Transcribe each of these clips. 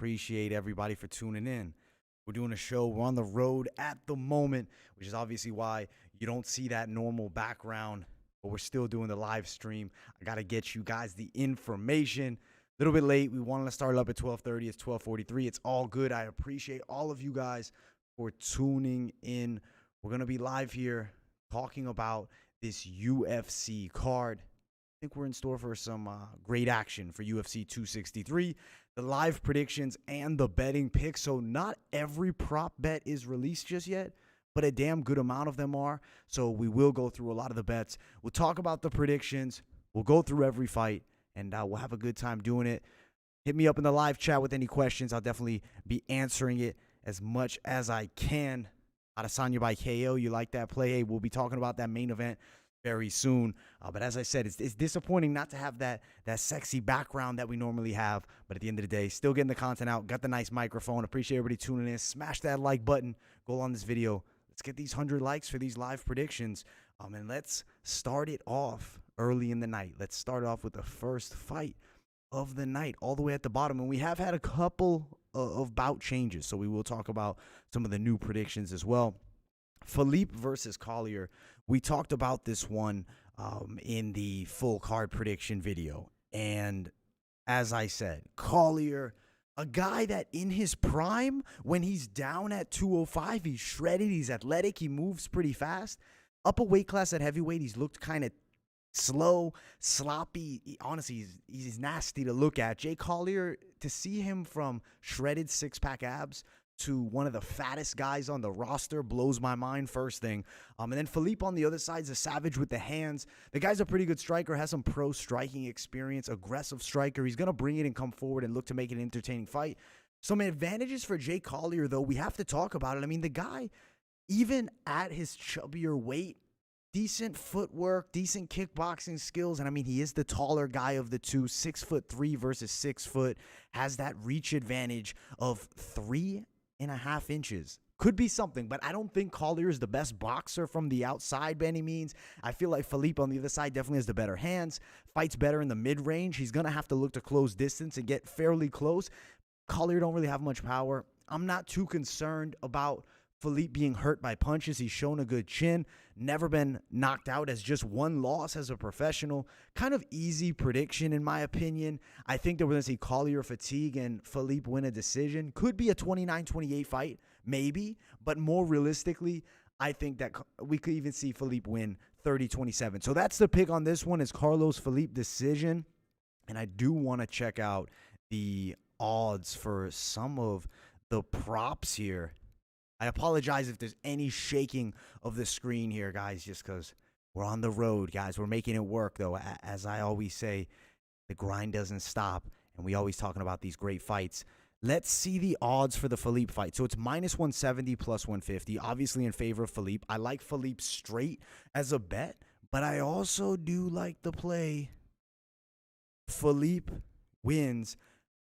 appreciate everybody for tuning in. We're doing a show. We're on the road at the moment, which is obviously why you don't see that normal background, but we're still doing the live stream. I got to get you guys the information. A little bit late. We wanted to start up at 12:30. It's 12:43. It's all good. I appreciate all of you guys for tuning in. We're going to be live here talking about this UFC card. I think we're in store for some great action for UFC 263, the live predictions and the betting picks. So not every prop bet is released just yet, but a damn good amount of them are. So we will go through a lot of the bets. We'll talk about the predictions. We'll go through every fight, and we'll have a good time doing it. Hit me up in the live chat with any questions. I'll definitely be answering it as much as I can. Adesanya by KO, you like that play? Hey, we'll be talking about that main event very soon. But as I said, it's disappointing not to have that sexy background that we normally have. But at the end of the day, still getting the content out. Got the nice microphone. Appreciate everybody tuning in. Smash that like button. Go on this video. Let's get these 100 likes for these live predictions. And let's start it off early in the night. Let's start off with the first fight of the night, all the way at the bottom. And we have had a couple of bout changes, so we will talk about some of the new predictions as well. Philippe versus Collier. We talked about this one in the full card prediction video. And as I said, Collier, a guy that in his prime, when he's down at 205, he's shredded, he's athletic, he moves pretty fast. Up a weight class at heavyweight, he's looked kind of slow, sloppy. Honestly, he's nasty to look at. Jay Collier, to see him from shredded six-pack abs to one of the fattest guys on the roster blows my mind, first thing. And then Philippe on the other side is a savage with the hands. The guy's a pretty good striker, has some pro striking experience, aggressive striker. He's going to bring it and come forward and look to make it an entertaining fight. Some advantages for Jay Collier, though, we have to talk about it. I mean, the guy, even at his chubbier weight, decent footwork, decent kickboxing skills. And I mean, he is the taller guy of the two, 6'3" versus 6 foot, has that reach advantage of 3.5 inches. Could be something, but I don't think Collier is the best boxer from the outside by any means. I feel like Philippe on the other side definitely has the better hands, fights better in the mid-range. He's going to have to look to close distance and get fairly close. Collier don't really have much power. I'm not too concerned about Philippe being hurt by punches. He's shown a good chin, never been knocked out, as just one loss as a professional. Kind of easy prediction in my opinion. I think that we're going to see Collier fatigue and Philippe win a decision. Could be a 29-28 fight, maybe, but more realistically, I think that we could even see Philippe win 30-27. So that's the pick on this one, is Carlos Philippe decision. And I do want to check out the odds for some of the props here. I apologize if there's any shaking of the screen here, guys, just because we're on the road, guys. We're making it work, though. As I always say, the grind doesn't stop, and we always talking about these great fights. Let's see the odds for the Philippe fight. So it's -170, +150, obviously in favor of Philippe. I like Philippe straight as a bet, but I also do like the play Philippe wins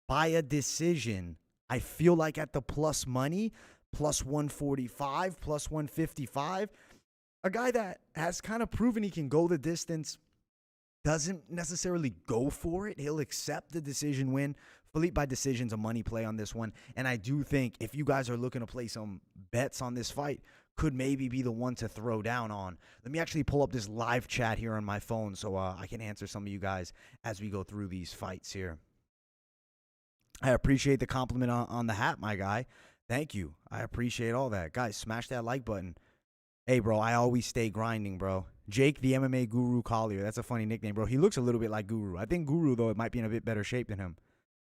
by a decision. I feel like at the plus money, +145, +155. A guy that has kind of proven he can go the distance, doesn't necessarily go for it. He'll accept the decision win. Philippe by decision's a money play on this one. And I do think if you guys are looking to play some bets on this fight, could maybe be the one to throw down on. Let me actually pull up this live chat here on my phone so I can answer some of you guys as we go through these fights here. I appreciate the compliment on the hat, my guy. Thank you. I appreciate all that. Guys, smash that like button. Hey, bro, I always stay grinding, bro. Jake, the MMA Guru Collier. That's a funny nickname, bro. He looks a little bit like Guru. I think Guru, though, it might be in a bit better shape than him.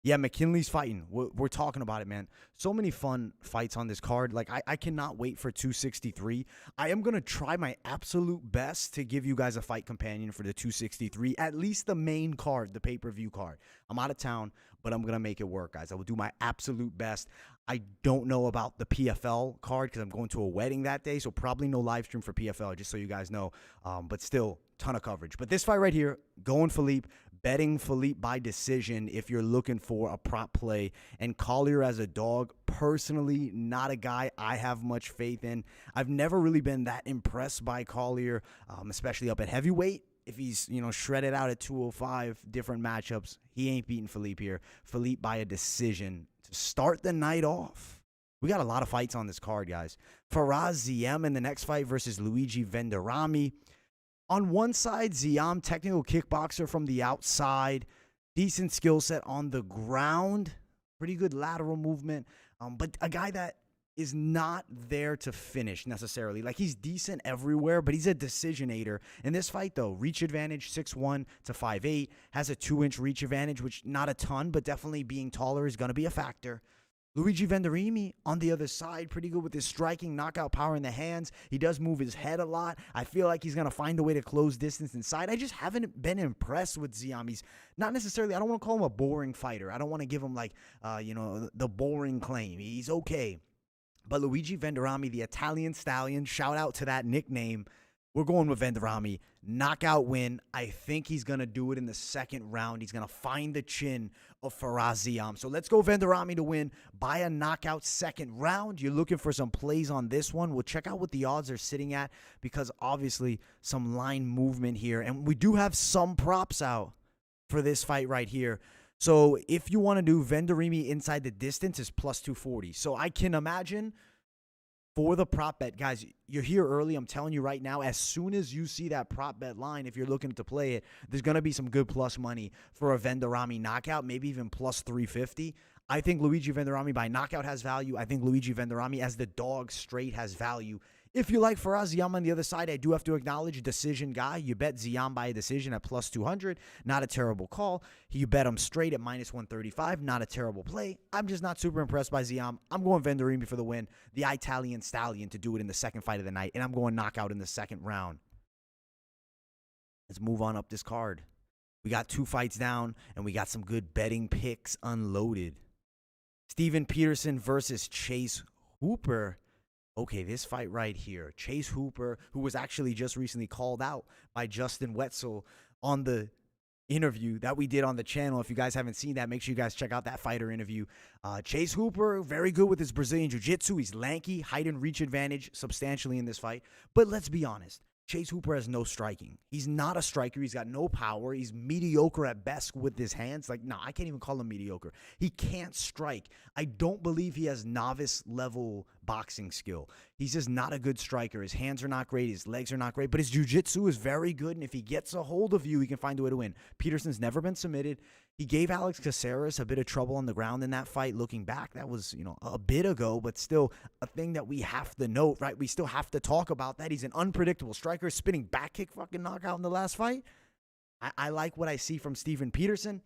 Yeah, McKinley's fighting. We're talking about it, man. So many fun fights on this card. Like, I cannot wait for 263. I am going to try my absolute best to give you guys a fight companion for the 263, at least the main card, the pay-per-view card. I'm out of town, but I'm going to make it work, guys. I will do my absolute best. I don't know about the PFL card because I'm going to a wedding that day, so probably no live stream for PFL, just so you guys know. But still, ton of coverage. But this fight right here, going Philippe, betting Philippe by decision if you're looking for a prop play. And Collier as a dog, personally, not a guy I have much faith in. I've never really been that impressed by Collier, especially up at heavyweight. If he's, shredded out at 205, different matchups, he ain't beating Philippe here. Philippe by a decision to start the night off, we got a lot of fights on this card, guys. Faraz Ziam in the next fight versus Luigi Vendrame. On one side, Ziam, technical kickboxer from the outside. Decent skill set on the ground. Pretty good lateral movement. But a guy that is not there to finish necessarily. Like, he's decent everywhere, but he's a decisionator. In this fight, though, reach advantage 6'1" to 5'8", has a 2-inch reach advantage, which not a ton, but definitely being taller is going to be a factor. Luigi Vendrame on the other side, pretty good with his striking, knockout power in the hands. He does move his head a lot. I feel like he's going to find a way to close distance inside. I just haven't been impressed with Ziam. He's not necessarily, I don't want to call him a boring fighter. I don't want to give him like, the boring claim. He's okay. But Luigi Vendrame, the Italian stallion, shout out to that nickname. We're going with Vendrame. Knockout win. I think he's going to do it in the second round. He's going to find the chin of Faraz Ziam. So let's go Vendrame to win by a knockout second round. You're looking for some plays on this one. We'll check out what the odds are sitting at because obviously some line movement here. And we do have some props out for this fight right here. So if you want to do Vendrame inside the distance is plus 240. So I can imagine for the prop bet, guys, you're here early. I'm telling you right now, as soon as you see that prop bet line, if you're looking to play it, there's going to be some good plus money for a Vendrame knockout, maybe even plus 350. I think Luigi Vendrame by knockout has value. I think Luigi Vendrame as the dog straight has value. If you like Faraz Ziam on the other side, I do have to acknowledge decision guy. You bet Ziam by a decision at plus 200. Not a terrible call. You bet him straight at minus 135. Not a terrible play. I'm just not super impressed by Ziam. I'm going Vendrame for the win. The Italian stallion to do it in the second fight of the night. And I'm going knockout in the second round. Let's move on up this card. We got 2 fights down, and we got some good betting picks unloaded. Steven Peterson versus Chase Hooper. Okay, this fight right here. Chase Hooper, who was actually just recently called out by Justin Wetzel on the interview that we did on the channel. If you guys haven't seen that, make sure you guys check out that fighter interview. Chase Hooper, very good with his Brazilian Jiu-Jitsu. He's lanky, height and reach advantage substantially in this fight. But let's be honest. Chase Hooper has no striking. He's not a striker. He's got no power. He's mediocre at best with his hands. Like, no, I can't even call him mediocre. He can't strike. I don't believe he has novice-level boxing skill. He's just not a good striker. His hands are not great. His legs are not great. But his jiu-jitsu is very good, and if he gets a hold of you, he can find a way to win. Peterson's never been submitted. He gave Alex Caceres a bit of trouble on the ground in that fight. Looking back, that was, a bit ago, but still a thing that we have to note, right? We still have to talk about that. He's an unpredictable striker, spinning back kick fucking knockout in the last fight. I like what I see from Steven Peterson.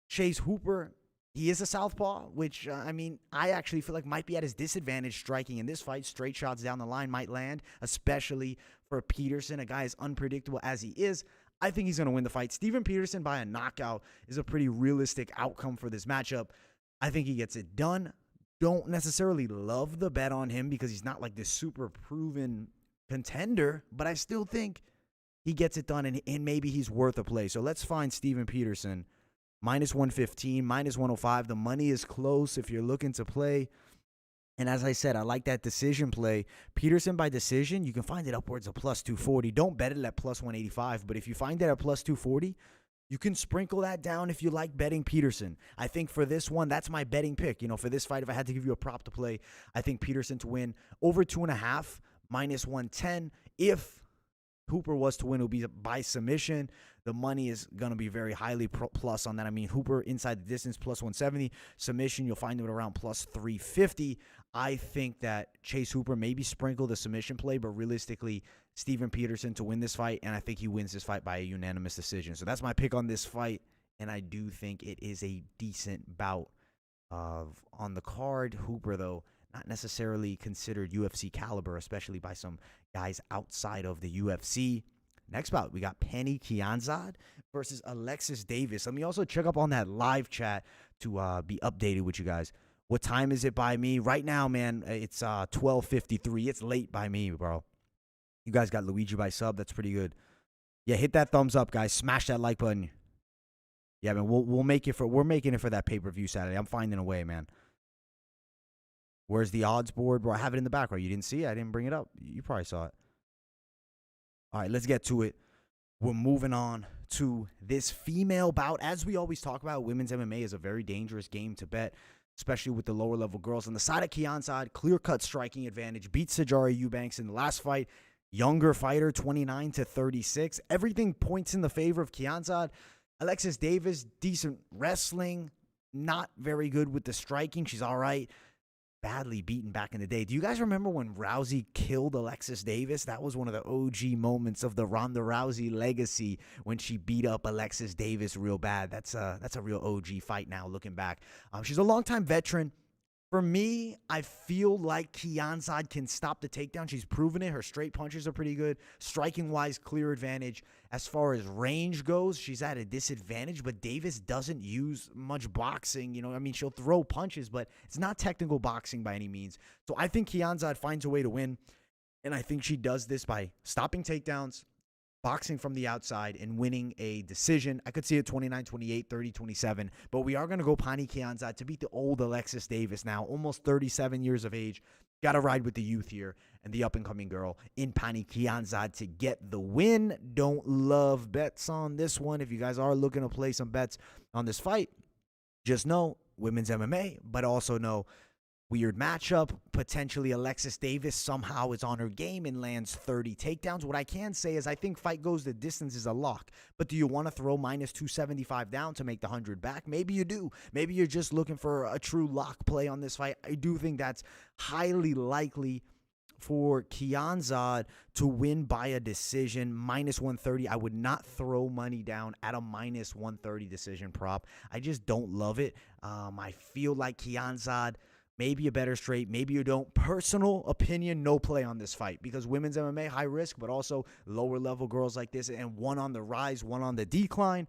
Chase Hooper, he is a southpaw, which, I actually feel like might be at his disadvantage striking in this fight. Straight shots down the line might land, especially for Peterson, a guy as unpredictable as he is. I think he's going to win the fight. Steven Peterson by a knockout is a pretty realistic outcome for this matchup. I think he gets it done. Don't necessarily love the bet on him because he's not like this super proven contender, but I still think he gets it done and maybe he's worth a play. So let's find Steven Peterson. Minus 115, minus 105. The money is close if you're looking to play. And as I said, I like that decision play. Peterson by decision, you can find it upwards of plus 240. Don't bet it at plus 185, but if you find it at plus 240, you can sprinkle that down if you like betting Peterson. I think for this one, that's my betting pick. For this fight, if I had to give you a prop to play, I think Peterson to win over 2.5, minus 110. If Hooper was to win, it would be by submission. The money is going to be very highly plus on that. Hooper inside the distance, plus 170. Submission, you'll find it around plus 350. I think that Chase Hooper maybe sprinkle the submission play, but realistically, Steven Peterson to win this fight, and I think he wins this fight by a unanimous decision. So that's my pick on this fight, and I do think it is a decent bout on the card. Hooper, though, not necessarily considered UFC caliber, especially by some guys outside of the UFC. Next bout, we got Penny Kianzad versus Alexis Davis. Let me also check up on that live chat to be updated with you guys. What time is it by me? Right now, man, it's 12:53. It's late by me, bro. You guys got Luigi by sub. That's pretty good. Yeah, hit that thumbs up, guys. Smash that like button. Yeah, man, we're making it for that pay-per-view Saturday. I'm finding a way, man. Where's the odds board, bro? I have it in the background. You didn't see it? I didn't bring it up. You probably saw it. All right, let's get to it. We're moving on to this female bout. As we always talk about, women's MMA is a very dangerous game to bet. especially with the lower level girls. On the side of Kianzad, clear-cut striking advantage, beat Sijara Eubanks in the last fight. Younger fighter, 29 to 36. Everything points in the favor of Kianzad. Alexis Davis, decent wrestling, not very good with the striking. She's all right. Badly beaten back in the day. Do you guys remember when Rousey killed Alexis Davis? That was one of the OG moments of the Ronda Rousey legacy when she beat up Alexis Davis real bad. That's a real OG fight now looking back. She's a longtime veteran. For me, I feel like Kianzad can stop the takedown. She's proven it. Her straight punches are pretty good. Striking-wise, clear advantage. As far as range goes, she's at a disadvantage, but Davis doesn't use much boxing. You know, I mean, she'll throw punches, but it's not technical boxing by any means. So I think Kianzad finds a way to win, and I think she does this by stopping takedowns, boxing from the outside, and winning a decision. I could see it 29-28, 30-27, but we are going to go Pani Kianzad to beat the old Alexis Davis now, almost 37 years of age. Got to ride with the youth here and the up-and-coming girl in Pani Kianzad to get the win. Don't love bets on this one. If you guys are looking to play some bets on this fight, just know women's MMA, but also know weird matchup. Potentially Alexis Davis somehow is on her game and lands 30 takedowns. What I can say is I think fight goes the distance is a lock. But do you want to throw minus 275 down to make the 100 back? Maybe you do. Maybe you're just looking for a true lock play on this fight. I do think that's highly likely for Kianzad to win by a decision. Minus 130. I would not throw money down at a minus 130 decision prop. I just don't love it. I feel like Kianzad, maybe a better straight, maybe you don't. Personal opinion, no play on this fight because women's MMA, high risk, but also lower level girls like this, and one on the rise, one on the decline.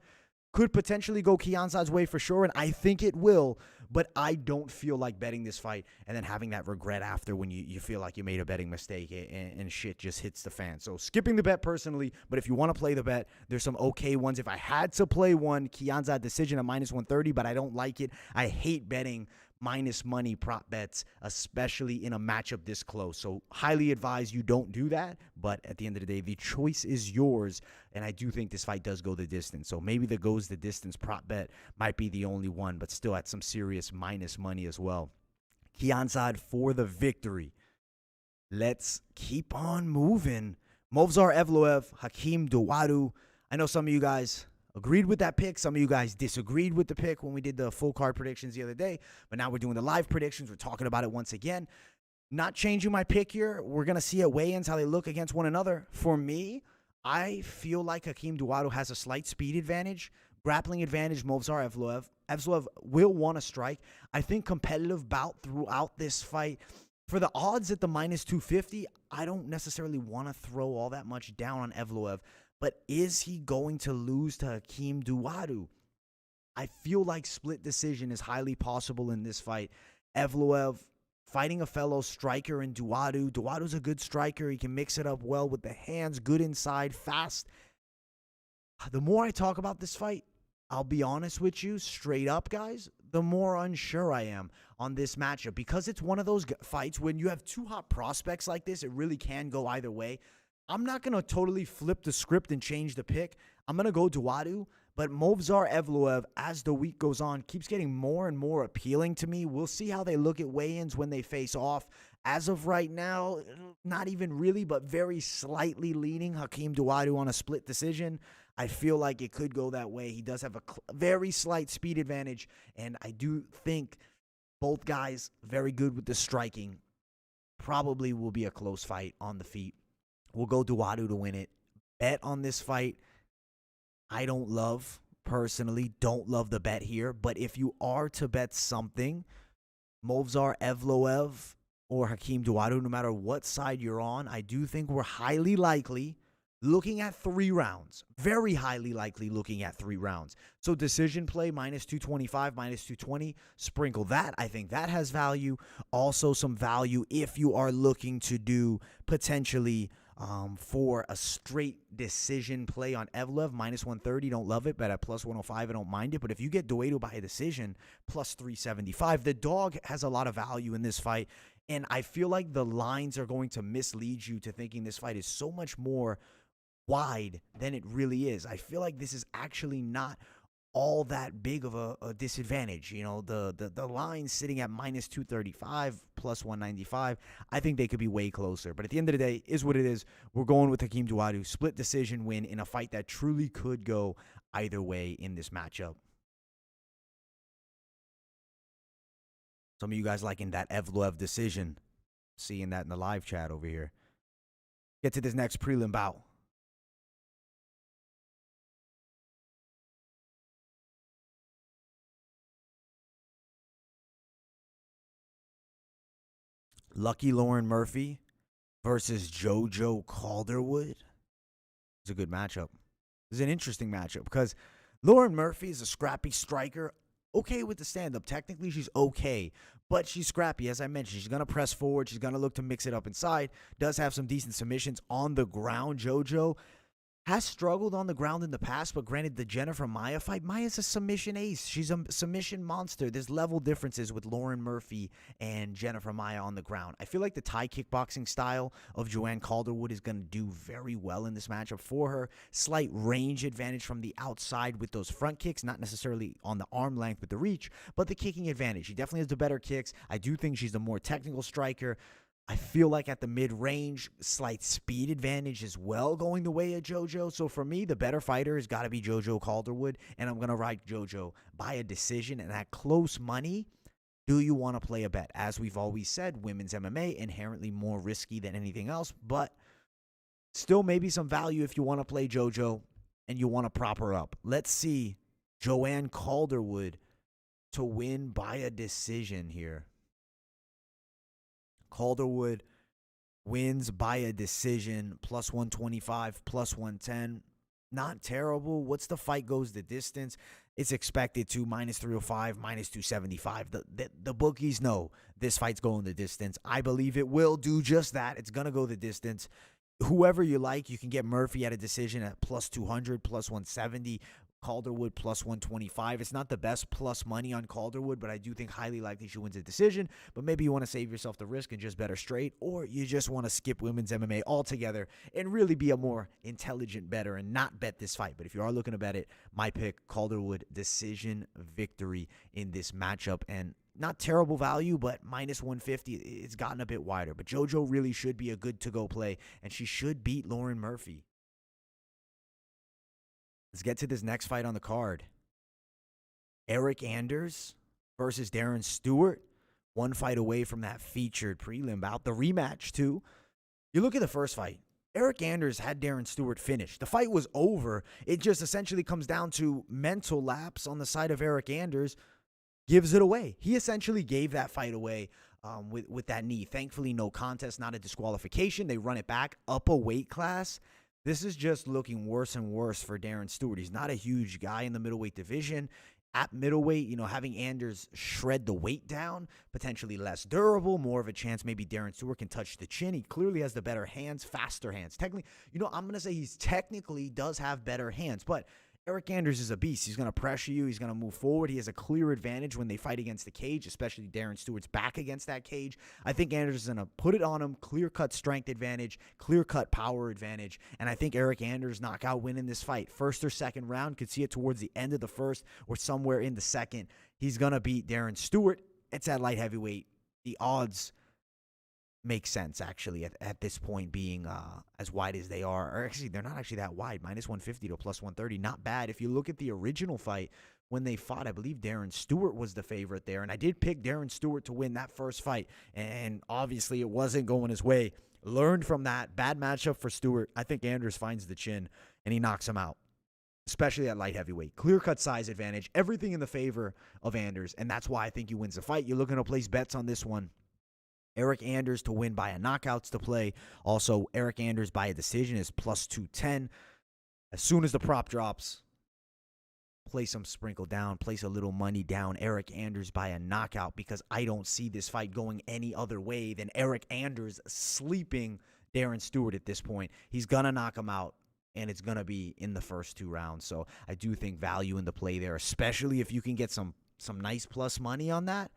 Could potentially go Kianzad's way for sure, and I think it will, but I don't feel like betting this fight and then having that regret after when you feel like you made a betting mistake and shit just hits the fan. So skipping the bet personally, but if you want to play the bet, there's some okay ones. If I had to play one, Kianzad decision at minus 130, but I don't like it. I hate betting minus money prop bets, especially in a matchup this close. So highly advise you don't do that. But at the end of the day, the choice is yours. And I do think this fight does go the distance. So maybe the goes the distance prop bet might be the only one, but still at some serious minus money as well. Kianzad for the victory. Let's keep on moving. Movsar Evloev, Hakeem Dawodu. I know some of you guys agreed with that pick. Some of you guys disagreed with the pick when we did the full card predictions the other day. But now we're doing the live predictions. We're talking about it once again. Not changing my pick here. We're going to see at weigh-ins how they look against one another. For me, I feel like Hakeem Dawodu has a slight speed advantage. Grappling advantage, Movsar Evloev. Evloev will want to strike. I think competitive bout throughout this fight. For the odds at the minus 250, I don't necessarily want to throw all that much down on Evloev. But is he going to lose to Hakeem Dawodu? I feel like split decision is highly possible in this fight. Evloev fighting a fellow striker in Dawodu. Dawodu's a good striker. He can mix it up well with the hands, good inside, fast. The more I talk about this fight, I'll be honest with you, straight up, guys, the more unsure I am on this matchup. Because it's one of those fights when you have two hot prospects like this, it really can go either way. I'm not going to totally flip the script and change the pick. I'm going to go Dawodu, but Movsar Evloev, as the week goes on, keeps getting more and more appealing to me. We'll see how they look at weigh-ins when they face off. As of right now, not even really, but very slightly leaning Hakeem Dawodu on a split decision. I feel like it could go that way. He does have a very slight speed advantage, and I do think both guys very good with the striking. Probably will be a close fight on the feet. We'll go Dawodu to win it. Bet on this fight. I don't love, personally, don't love the bet here. But if you are to bet something, Movsar Evloev or Hakeem Dawodu, no matter what side you're on, I do think we're highly likely looking at 3 rounds. Very highly likely looking at 3 rounds. So decision play, minus 225, minus 220. Sprinkle that. I think that has value. Also some value if you are looking to do potentially for a straight decision play on Evloev, minus 130, don't love it, but at plus 105, I don't mind it. But if you get Dawodu by a decision, plus 375, the dog has a lot of value in this fight. And I feel like the lines are going to mislead you to thinking this fight is so much more wide than it really is. I feel like this is actually not all that big of a disadvantage. You know, the line sitting at minus 235, plus 195. I think they could be way closer. But at the end of the day, is what it is. We're going with Hakeem Dawodu. Split decision win in a fight that truly could go either way in this matchup. Some of you guys liking that Evloev decision. Seeing that in the live chat over here. Get to this next prelim bout. Lucky Lauren Murphy versus JoJo Calderwood. It's a good matchup. It's an interesting matchup because Lauren Murphy is a scrappy striker. Okay with the stand-up. Technically, she's okay, but she's scrappy. As I mentioned, she's going to press forward. She's going to look to mix it up inside. Does have some decent submissions on the ground. JoJo has struggled on the ground in the past, but granted, the Jennifer Maia fight, Maia's a submission ace. She's a submission monster. There's level differences with Lauren Murphy and Jennifer Maia on the ground. I feel like the Thai kickboxing style of Joanne Calderwood is going to do very well in this matchup for her. Slight range advantage from the outside with those front kicks, not necessarily on the arm length with the reach, but the kicking advantage. She definitely has the better kicks. I do think she's the more technical striker. I feel like at the mid-range, slight speed advantage as well going the way of JoJo. So for me, the better fighter has got to be JoJo Calderwood, and I'm going to ride JoJo by a decision. And at close money, do you want to play a bet? As we've always said, women's MMA, inherently more risky than anything else, but still maybe some value if you want to play JoJo and you want to prop her up. Let's see Joanne Calderwood to win by a decision here. Calderwood wins by a decision, plus 125, plus 110. Not terrible. What's the fight goes the distance? It's expected to minus 305, minus 275. The bookies know this fight's going the distance. I believe it will do just that. It's going to go the distance. Whoever you like, you can get Murphy at a decision at plus 200, plus 170. Calderwood plus 125. It's not the best plus money on Calderwood, but I do think highly likely she wins a decision. But maybe you want to save yourself the risk and just bet her straight, or you just want to skip women's MMA altogether and really be a more intelligent bettor and not bet this fight. But if you are looking to bet it, my pick, Calderwood decision victory in this matchup. And not terrible value, but minus 150. It's gotten a bit wider. But JoJo really should be a good to-go play, and she should beat Lauren Murphy. Let's get to this next fight on the card. Eric Anders versus Darren Stewart. One fight away from that featured prelim bout. The rematch, too. You look at the first fight. Eric Anders had Darren Stewart finished. The fight was over. It just essentially comes down to mental lapse on the side of Eric Anders. Gives it away. He essentially gave that fight away with that knee. Thankfully, no contest, not a disqualification. They run it back up a weight class. This is just looking worse and worse for Darren Stewart. He's not a huge guy in the middleweight division. At middleweight, having Anders shred the weight down, potentially less durable, more of a chance maybe Darren Stewart can touch the chin. He clearly has the better hands, faster hands. Technically, I'm going to say he's technically does have better hands, but Eric Anders is a beast. He's going to pressure you. He's going to move forward. He has a clear advantage when they fight against the cage, especially Darren Stewart's back against that cage. I think Anders is going to put it on him. Clear-cut strength advantage, clear-cut power advantage, and I think Eric Anders knockout win in this fight. First or second round, could see it towards the end of the first or somewhere in the second. He's going to beat Darren Stewart. It's at light heavyweight. The odds make sense, actually, at this point being as wide as they are. Or actually, they're not actually that wide. Minus 150 to plus 130. Not bad. If you look at the original fight, when they fought, I believe Darren Stewart was the favorite there. And I did pick Darren Stewart to win that first fight. And obviously, it wasn't going his way. Learned from that. Bad matchup for Stewart. I think Anders finds the chin, and he knocks him out. Especially at light heavyweight. Clear-cut size advantage. Everything in the favor of Anders. And that's why I think he wins the fight. You're looking to place bets on this one. Eric Anders to win by a knockouts to play. Also, Eric Anders by a decision is plus 210. As soon as the prop drops, place some sprinkle down, place a little money down. Eric Anders by a knockout, because I don't see this fight going any other way than Eric Anders sleeping Darren Stewart at this point. He's going to knock him out, and it's going to be in the first two rounds. So I do think value in the play there, especially if you can get some nice plus money on that.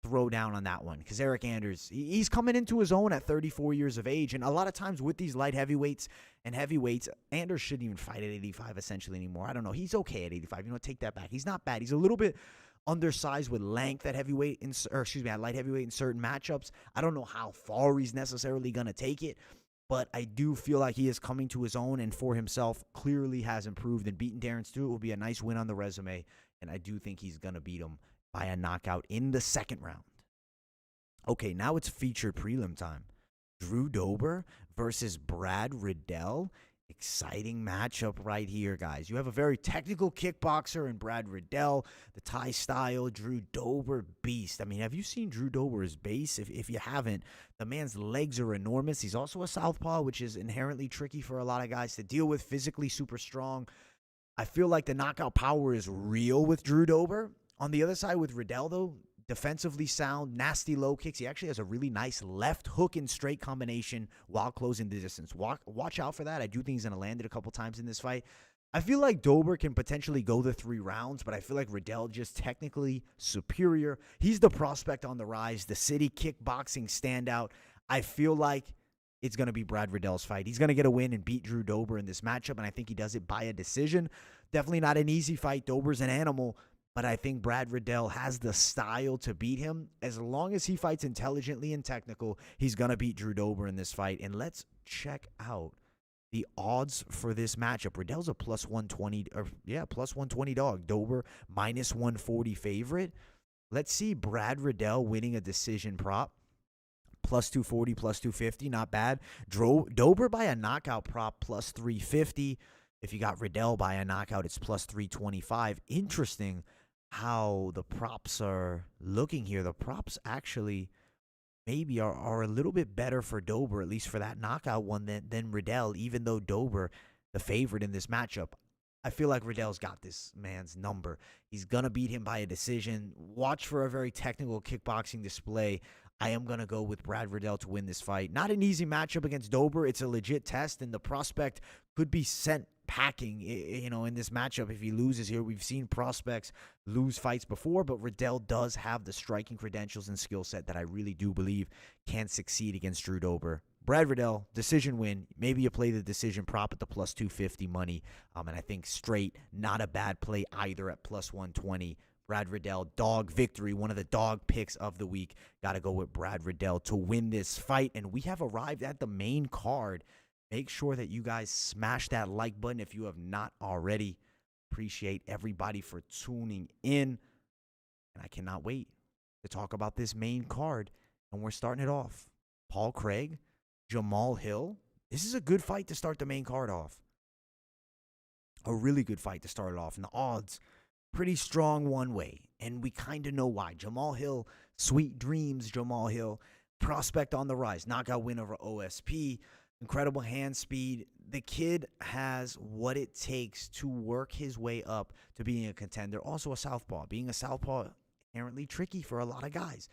throw down on that one because Eric Anders, he's coming into his own at 34 years of age. And a lot of times with these light heavyweights and heavyweights, Anders shouldn't even fight at 85 essentially anymore. I don't know. He's okay at 85. Take that back. He's not bad. He's a little bit undersized with length at heavyweight, at light heavyweight in certain matchups. I don't know how far he's necessarily going to take it, but I do feel like he is coming to his own and for himself clearly has improved. And beating Darren Stewart will be a nice win on the resume, and I do think he's going to beat him by a knockout in the second round. Okay, now it's featured prelim time. Drew Dober versus Brad Riddell. Exciting matchup right here, guys. You have a very technical kickboxer in Brad Riddell, the Thai style, Drew Dober, beast. I mean, have you seen Drew Dober's base? If you haven't, the man's legs are enormous. He's also a southpaw, which is inherently tricky for a lot of guys to deal with, physically super strong. I feel like the knockout power is real with Drew Dober. On the other side with Riddell, though, defensively sound, nasty low kicks. He actually has a really nice left hook and straight combination while closing the distance. Watch out for that. I do think he's going to land it a couple times in this fight. I feel like Dober can potentially go the 3 rounds, but I feel like Riddell just technically superior. He's the prospect on the rise, the city kickboxing standout. I feel like it's going to be Brad Riddell's fight. He's going to get a win and beat Drew Dober in this matchup, and I think he does it by a decision. Definitely not an easy fight. Dober's an animal. But I think Brad Riddell has the style to beat him. As long as he fights intelligently and technical, he's going to beat Drew Dober in this fight. And let's check out the odds for this matchup. Riddell's a plus 120 dog. Dober minus 140 favorite. Let's see Brad Riddell winning a decision prop. Plus 240, plus 250, not bad. Dober by a knockout prop, plus 350. If you got Riddell by a knockout, it's plus 325. Interesting how the props are looking here. The props actually maybe are a little bit better for Dober, at least for that knockout one, than Riddell, even though Dober, the favorite in this matchup. I feel like Riddell's got this man's number. He's going to beat him by a decision. Watch for a very technical kickboxing display. I am going to go with Brad Riddell to win this fight. Not an easy matchup against Dober. It's a legit test, and the prospect could be sent packing, in this matchup if he loses here. We've seen prospects lose fights before, but Riddell does have the striking credentials and skill set that I really do believe can succeed against Drew Dober. Brad Riddell, decision win. Maybe you play the decision prop at the plus 250 money, and I think straight, not a bad play either at plus 120. Brad Riddell, dog victory, one of the dog picks of the week. Got to go with Brad Riddell to win this fight, and we have arrived at the main card. Make sure that you guys smash that like button if you have not already. Appreciate everybody for tuning in. And I cannot wait to talk about this main card. And we're starting it off. Paul Craig, Jamal Hill. This is a good fight to start the main card off. A really good fight to start it off. And the odds, pretty strong one way. And we kind of know why. Jamal Hill, sweet dreams, Jamal Hill. Prospect on the rise. Knockout win over OSP. Incredible hand speed. The kid has what it takes to work his way up to being a contender. Also a southpaw. Being a southpaw, inherently tricky for a lot of guys.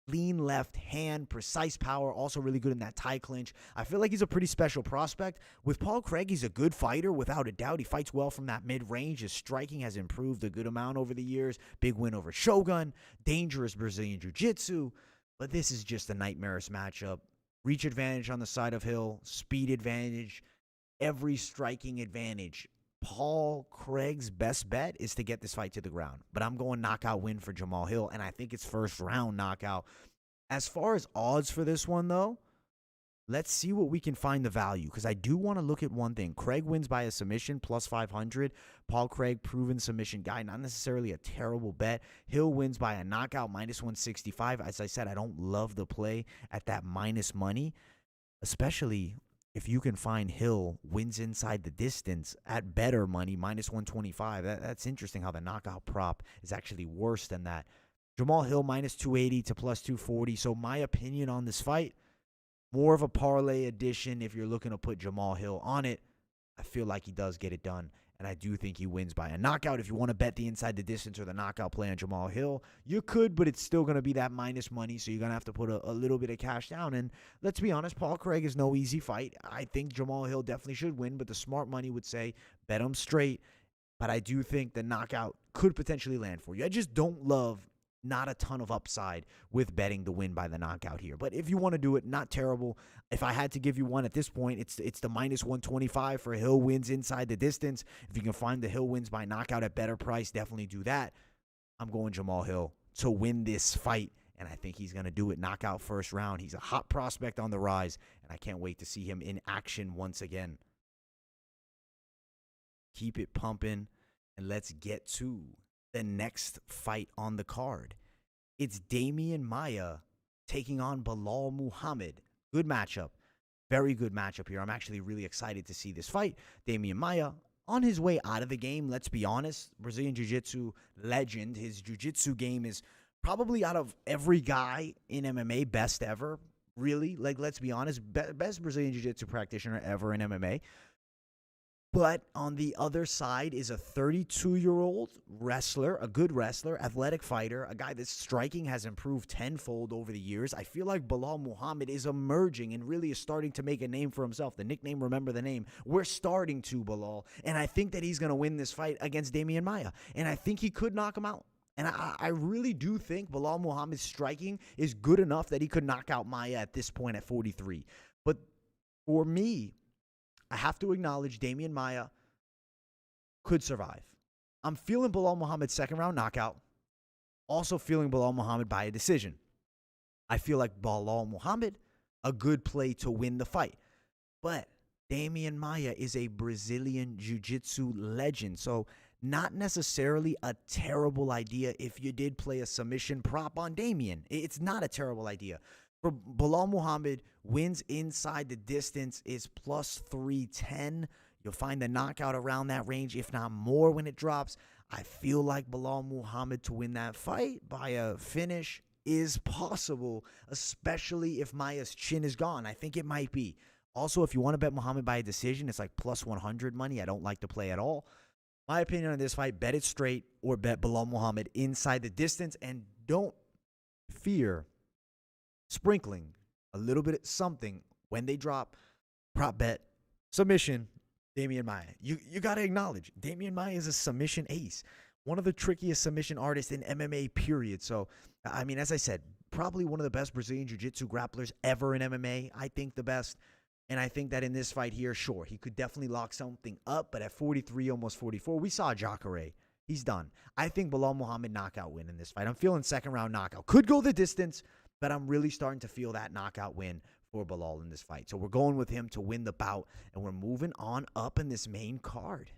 Lean left hand, precise power, also really good in that tie clinch. I feel like he's a pretty special prospect. With Paul Craig, he's a good fighter, without a doubt. He fights well from that mid-range. His striking has improved a good amount over the years. Big win over Shogun. Dangerous Brazilian Jiu-Jitsu. But this is just a nightmarish matchup. Reach advantage on the side of Hill, speed advantage, every striking advantage. Paul Craig's best bet is to get this fight to the ground. But I'm going knockout win for Jamal Hill, and I think it's first round knockout. As far as odds for this one, though, let's see what we can find the value, because I do want to look at one thing. Craig wins by a submission, plus 500. Paul Craig, proven submission guy, not necessarily a terrible bet. Hill wins by a knockout, minus 165. As I said, I don't love the play at that minus money, especially if you can find Hill wins inside the distance at better money, minus 125. That's interesting how the knockout prop is actually worse than that. Jamal Hill, minus 280 to plus 240. So my opinion on this fight, more of a parlay edition if you're looking to put Jamal Hill on it. I feel like he does get it done, and I do think he wins by a knockout. If you want to bet the inside the distance or the knockout play on Jamal Hill, you could, but it's still going to be that minus money, so you're going to have to put a little bit of cash down. And let's be honest, Paul Craig is no easy fight. I think Jamal Hill definitely should win, but the smart money would say bet him straight. But I do think the knockout could potentially land for you. I just don't love not a ton of upside with betting the win by the knockout here. But if you want to do it, not terrible. If I had to give you one at this point, it's the -125 for Hill wins inside the distance. If you can find the Hill wins by knockout at better price, definitely do that. I'm going Jamal Hill to win this fight, and I think he's going to do it. Knockout first round. He's a hot prospect on the rise, and I can't wait to see him in action once again. Keep it pumping, and let's get to the next fight on the card. It's Damian Maia taking on Belal Muhammad. Good matchup. Very good matchup here. I'm actually really excited to see this fight. Damian Maia on his way out of the game, let's be honest. Brazilian Jiu-Jitsu legend. His Jiu-Jitsu game is probably out of every guy in MMA best ever. Really, like, let's be honest, best Brazilian Jiu-Jitsu practitioner ever in MMA. But on the other side is a 32-year-old wrestler, a good wrestler, athletic fighter, a guy that's striking has improved tenfold over the years. I feel like Belal Muhammad is emerging and really is starting to make a name for himself. The nickname, remember the name. We're starting to, Belal. And I think that he's going to win this fight against Damian Maia. And I think he could knock him out. And I really do think Belal Muhammad's striking is good enough that he could knock out Maia at this point at 43. But for me, I have to acknowledge Damian Maia could survive. I'm feeling Belal Muhammad's second round knockout. Also feeling Belal Muhammad by a decision. I feel like Belal Muhammad, a good play to win the fight. But Damian Maia is a Brazilian Jiu-Jitsu legend. So not necessarily a terrible idea if you did play a submission prop on Damian. It's not a terrible idea. For Belal Muhammad, wins inside the distance is plus 310. You'll find the knockout around that range, if not more, when it drops. I feel like Belal Muhammad to win that fight by a finish is possible, especially if Maia's chin is gone. I think it might be. Also, if you want to bet Muhammad by a decision, it's like plus 100 money. I don't like to play at all. My opinion on this fight, bet it straight or bet Belal Muhammad inside the distance, and don't fear sprinkling a little bit of something when they drop. Prop bet, submission, Damian Maia. You got to acknowledge, Damian Maia is a submission ace. One of the trickiest submission artists in MMA, period. So, I mean, as I said, probably one of the best Brazilian Jiu-Jitsu grapplers ever in MMA. I think the best. And I think that in this fight here, sure, he could definitely lock something up. But at 43, almost 44, we saw Jacare. He's done. I think Belal Muhammad knockout win in this fight. I'm feeling second round knockout. Could go the distance, but I'm really starting to feel that knockout win for Belal in this fight. So we're going with him to win the bout, and we're moving on up in this main card.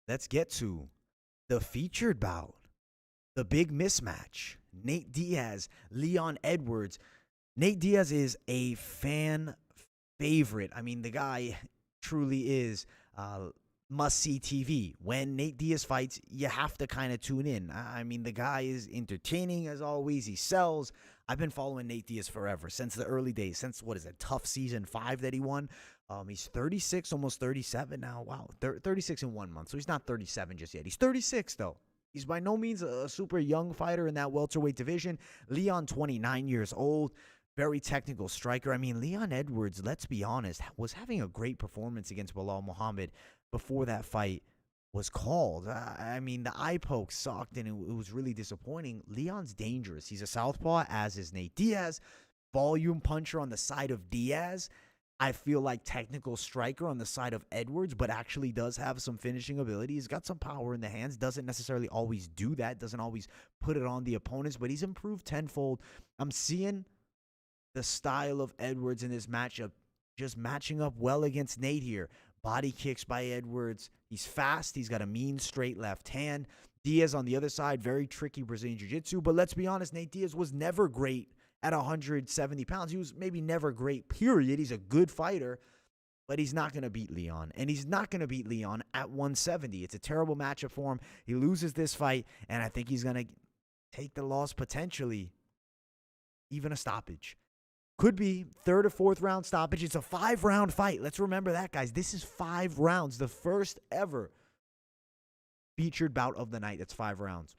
Let's get to the featured bout, the big mismatch. Nate Diaz, Leon Edwards. Nate Diaz is a fan favorite. I mean, the guy truly is must-see TV. When Nate Diaz fights, you have to kind of tune in. I mean, the guy is entertaining as always. He sells. I've been following Nate Diaz forever, since the early days, since, what is it, Tough Season 5 that he won. He's 36, almost 37 now. Wow, 36 in 1 month, so he's not 37 just yet. He's 36, though. He's by no means a super young fighter in that welterweight division. Leon, 29 years old. Very technical striker. I mean, Leon Edwards, let's be honest, was having a great performance against Belal Muhammad before that fight was called. I mean, the eye poke sucked, and it was really disappointing. Leon's dangerous. He's a southpaw, as is Nate Diaz. Volume puncher on the side of Diaz. I feel like technical striker on the side of Edwards, but actually does have some finishing ability. He's got some power in the hands. Doesn't necessarily always do that. Doesn't always put it on the opponents, but he's improved tenfold. I'm seeing the style of Edwards in this matchup just matching up well against Nate here. Body kicks by Edwards. He's fast. He's got a mean straight left hand. Diaz on the other side, very tricky Brazilian Jiu-Jitsu. But let's be honest, Nate Diaz was never great at 170 pounds. He was maybe never great, period. He's a good fighter, but he's not going to beat Leon. And he's not going to beat Leon at 170. It's a terrible matchup for him. He loses this fight, and I think he's going to take the loss potentially, even a stoppage. Could be third or fourth round stoppage. It's a 5-round fight. Let's remember that, guys. This is 5 rounds. The first ever featured bout of the night. That's 5 rounds.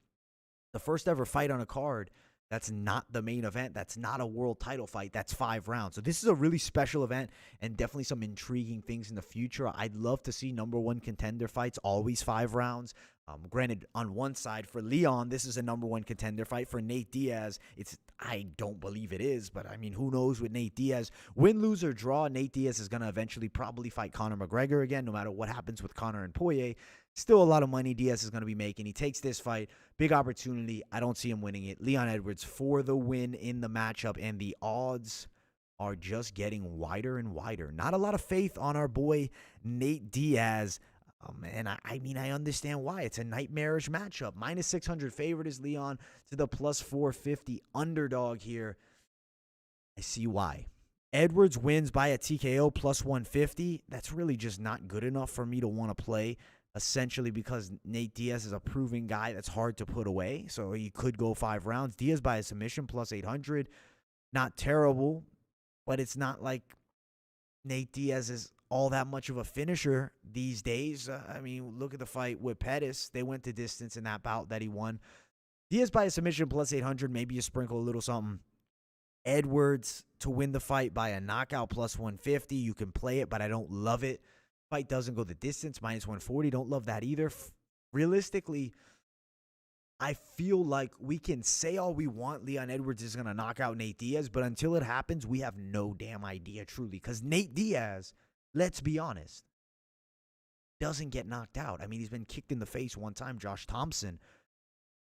The first ever fight on a card that's not the main event. That's not a world title fight. That's 5 rounds. So this is a really special event and definitely some intriguing things in the future. I'd love to see number 1 contender fights, always 5 rounds. Granted, on one side, for Leon, this is a number one contender fight. For Nate Diaz, I don't believe it is, but I mean, who knows with Nate Diaz? Win, lose, or draw, Nate Diaz is going to eventually probably fight Conor McGregor again, no matter what happens with Conor and Poirier. Still a lot of money Diaz is going to be making. He takes this fight. Big opportunity. I don't see him winning it. Leon Edwards for the win in the matchup, and the odds are just getting wider and wider. Not a lot of faith on our boy Nate Diaz. And I mean, I understand why. It's a nightmarish matchup. Minus 600 favorite is Leon to the plus 450 underdog here. I see why. Edwards wins by a TKO plus 150. That's really just not good enough for me to want to play, essentially because Nate Diaz is a proven guy that's hard to put away. So he could go 5 rounds. Diaz by a submission plus 800. Not terrible, but it's not like Nate Diaz is all that much of a finisher these days. I mean, look at the fight with Pettis. They went the distance in that bout that he won. Diaz by a submission plus 800. Maybe you sprinkle a little something. Edwards to win the fight by a knockout plus 150. You can play it, but I don't love it. Fight doesn't go the distance, minus 140. Don't love that either. Realistically, I feel like we can say all we want Leon Edwards is going to knock out Nate Diaz, but until it happens, we have no damn idea truly. Because Nate Diaz, let's be honest, doesn't get knocked out. I mean, he's been kicked in the face one time, Josh Thompson.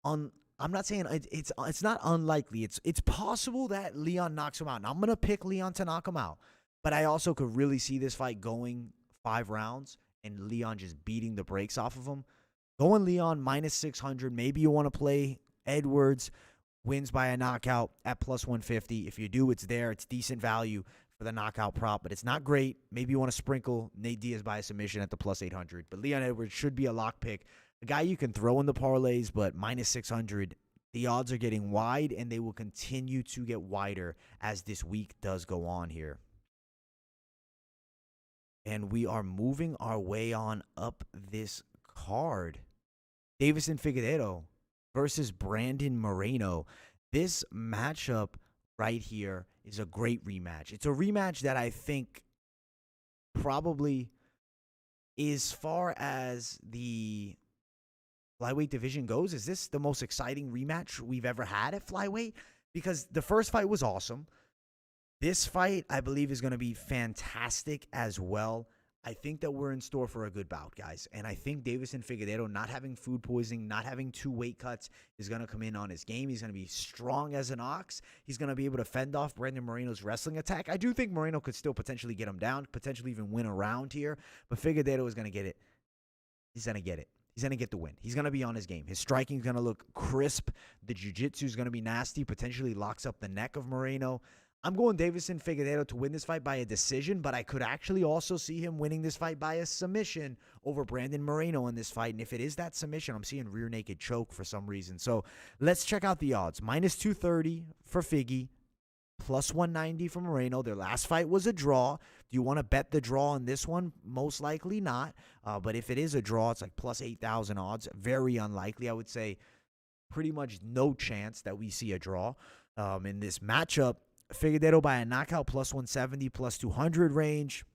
I'm not saying it's not unlikely. It's possible that Leon knocks him out. And I'm going to pick Leon to knock him out. But I also could really see this fight going 5 rounds and Leon just beating the brakes off of him. Going Leon minus 600. Maybe you want to play Edwards wins by a knockout at plus 150. If you do, it's there. It's decent value for the knockout prop, but it's not great. Maybe you want to sprinkle Nate Diaz by a submission at the plus 800. But Leon Edwards should be a lock pick. A guy you can throw in the parlays, but minus 600. The odds are getting wide, and they will continue to get wider as this week does go on here. And we are moving our way on up this card. Deiveson Figueiredo versus Brandon Moreno. This matchup right here is a great rematch. It's a rematch that I think probably, as far as the flyweight division goes, is this the most exciting rematch we've ever had at flyweight? Because the first fight was awesome. This fight, I believe, is going to be fantastic as well. I think that we're in store for a good bout, guys. And I think Deiveson Figueiredo not having food poisoning, not having 2 weight cuts is going to come in on his game. He's going to be strong as an ox. He's going to be able to fend off Brandon Moreno's wrestling attack. I do think Moreno could still potentially get him down, potentially even win a round here. But Figueiredo is going to get it. He's going to get it. He's going to get the win. He's going to be on his game. His striking is going to look crisp. The jiu-jitsu is going to be nasty. Potentially locks up the neck of Moreno. I'm going Deiveson Figueiredo to win this fight by a decision, but I could actually also see him winning this fight by a submission over Brandon Moreno in this fight. And if it is that submission, I'm seeing rear naked choke for some reason. So let's check out the odds. Minus 230 for Figgy, plus 190 for Moreno. Their last fight was a draw. Do you want to bet the draw on this one? Most likely not. But if it is a draw, it's like plus 8,000 odds. Very unlikely, I would say. Pretty much no chance that we see a draw in this matchup. Figueiredo by a knockout plus 170, plus 200 range.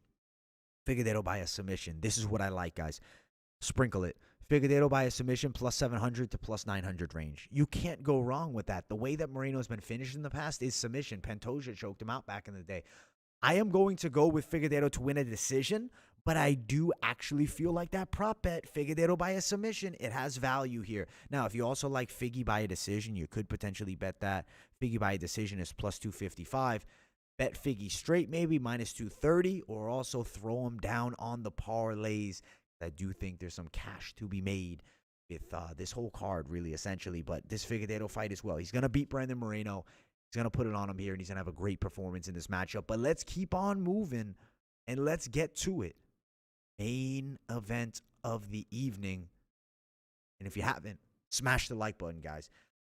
Figueiredo by a submission. This is what I like, guys. Sprinkle it. Figueiredo by a submission plus 700 to plus 900 range. You can't go wrong with that. The way that Moreno's been finished in the past is submission. Pantoja choked him out back in the day. I am going to go with Figueiredo to win a decision, but I do actually feel like that prop bet, Figueiredo by a submission, it has value here. Now, if you also like Figgy by a decision, you could potentially bet that. Figgy by a decision is plus 255. Bet Figgy straight, maybe minus 230, or also throw him down on the parlays. I do think there's some cash to be made with this whole card, really, essentially. But this Figueiredo fight as well. He's going to beat Brandon Moreno. He's going to put it on him here, and he's going to have a great performance in this matchup. But let's keep on moving, and let's get to it. Main event of the evening. And if you haven't, smash the like button, guys.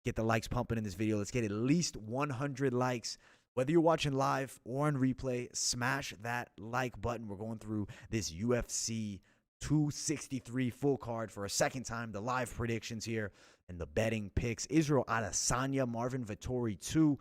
Get the likes pumping in this video. Let's get at least 100 likes. Whether you're watching live or on replay, smash that like button. We're going through this UFC 263 full card for a second time. The live predictions here and the betting picks. Israel Adesanya, Marvin Vettori 2.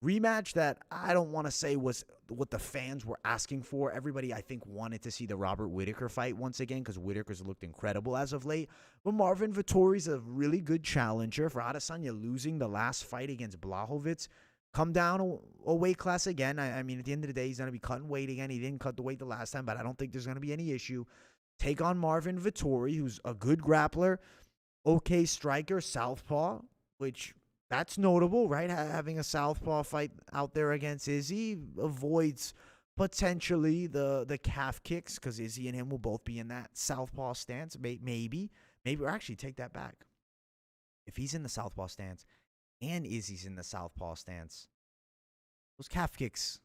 Rematch that I don't want to say was what the fans were asking for. Everybody, I think, wanted to see the Robert Whittaker fight once again because Whittaker's looked incredible as of late. But Marvin Vettori's a really good challenger. For Adesanya losing the last fight against Blachowicz, come down a weight class again. I mean, at the end of the day, he's going to be cutting weight again. He didn't cut the weight the last time, but I don't think there's going to be any issue. Take on Marvin Vettori, who's a good grappler, okay striker, southpaw, which... that's notable, right? Having a southpaw fight out there against Izzy avoids potentially the calf kicks because Izzy and him will both be in that southpaw stance. Maybe, or actually take that back. If he's in the southpaw stance and Izzy's in the southpaw stance, those calf kicks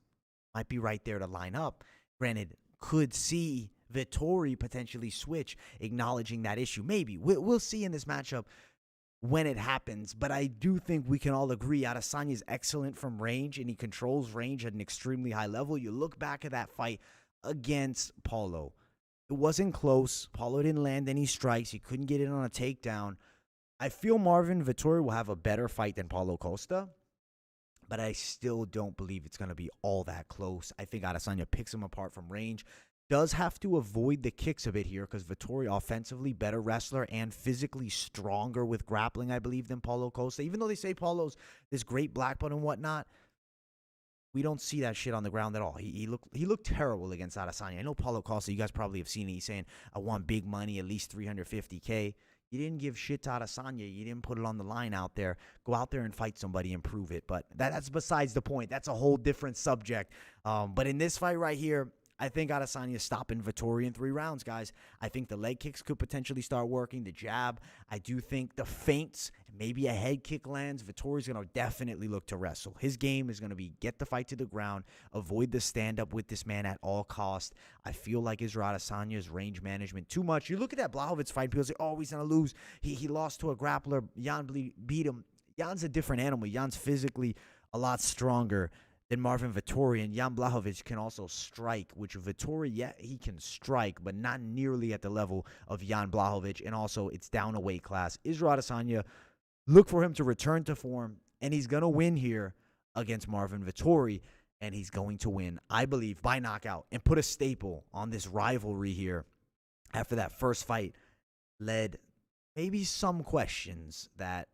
might be right there to line up. Granted, could see Vettori potentially switch, acknowledging that issue. Maybe. We'll see in this matchup when it happens, but I do think we can all agree Adesanya is excellent from range, and he controls range at an extremely high level. You look back at that fight against Paulo. It wasn't close. Paulo didn't land any strikes. He couldn't get in on a takedown. I feel Marvin Vettori will have a better fight than Paulo Costa, but I still don't believe it's going to be all that close. I think Adesanya picks him apart from range. Does have to avoid the kicks a bit here because Vettori offensively better wrestler and physically stronger with grappling, I believe, than Paulo Costa. Even though they say Paulo's this great black belt and whatnot, we don't see that shit on the ground at all. He looked terrible against Adesanya. I know Paulo Costa, you guys probably have seen it. He's saying, I want big money, at least $350K. You didn't give shit to Adesanya. You didn't put it on the line out there. Go out there and fight somebody and prove it. But that's besides the point. That's a whole different subject. But in this fight right here, I think Adesanya is stopping Vettori in 3 rounds, guys. I think the leg kicks could potentially start working, the jab. I do think the feints, maybe a head kick lands. Vettori's going to definitely look to wrestle. His game is going to be get the fight to the ground, avoid the stand-up with this man at all costs. I feel like Israel Adesanya's range management too much. You look at that Blachowicz fight, people say, oh, he's going to lose. He lost to a grappler. Jan beat him. Jan's a different animal. Jan's physically a lot stronger than Marvin Vettori, and Jan Blachowicz can also strike, which Vettori, yeah, he can strike, but not nearly at the level of Jan Blachowicz, and also it's down a weight class. Israel Adesanya, look for him to return to form, and he's going to win here against Marvin Vettori, and he's going to win, I believe, by knockout, and put a staple on this rivalry here after that first fight led maybe some questions that